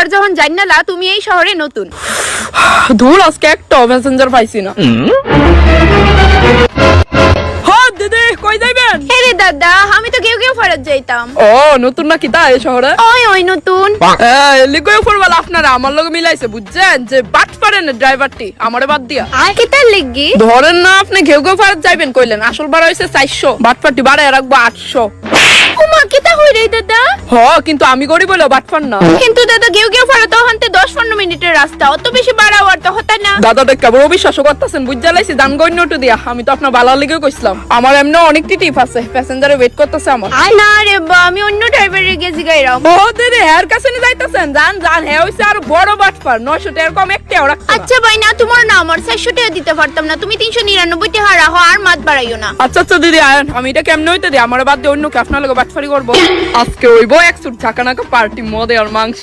Number যখন জান্নালা তুমি এই শহরে নতুন। ধুর আজকে একটা মেসেঞ্জার পাইছি না। হ্যাঁ দিদি কই যাইবেন? রে দাদা আমি তো কেউ ফেরত যাইতাম। ও নতুন নাকি তা এই শহরে? ওই নতুন। লিগো উপরওয়ালা আপনারা আমার লগে মিলাইছে বুঝছেন যে বাট পারেন ড্রাইভারটি আমারে বাদ দিয়া। কেতার লাগি? ধরেন না আপনি ঘেউ ফেরত যাইবেন কইলেন, আসল ভাড়া হইছে 400, বাটপাটি বাড়ায় রাখবো 800। ওমা কেতা হই রে দাদা? কিন্তু আমি গরিব বলে বাটপার না। কিন্তু দাদা কেউ ফেরত হতে 10-15 মিনিটের রাস্তা, অত বেশি বাড়াও আর তো হতা না। দাদাটা কেবল অবিশ্বাস করতেছেন বুঝা লাইছি দান গই নোট দিয়া। আমি তো আপনার ভালো লিগে কইছিলাম আমার এমনি অনেক টিপ আছে, প্যাসেঞ্জারে ওয়েট করতেছে আমার। না রে বা আমি অন্য ড্রাইভারের গেছি গাইরাম। ও দিদি হের কাছে নি যাইতাছেন? জান হে হইছে আর বড় বাটপার, 900 টাকার কম একটাও রাখছে না। আচ্ছা ভাই না তোমার না আমার 400 টাকা দিতে পারতাম না, তুমি 399 টাকা রাখো আর মাত বাড়াইও না। আচ্ছা দিদি আয়েন, আমি এটা কেমনে হইতে দিই আমার বাদ দিয়ে অন্য কে আপনার লগে বাটপারি করবো। আজকে হইবো 1 সুট ঝাঁকানাকা পার্টি, মদে আর মাংস।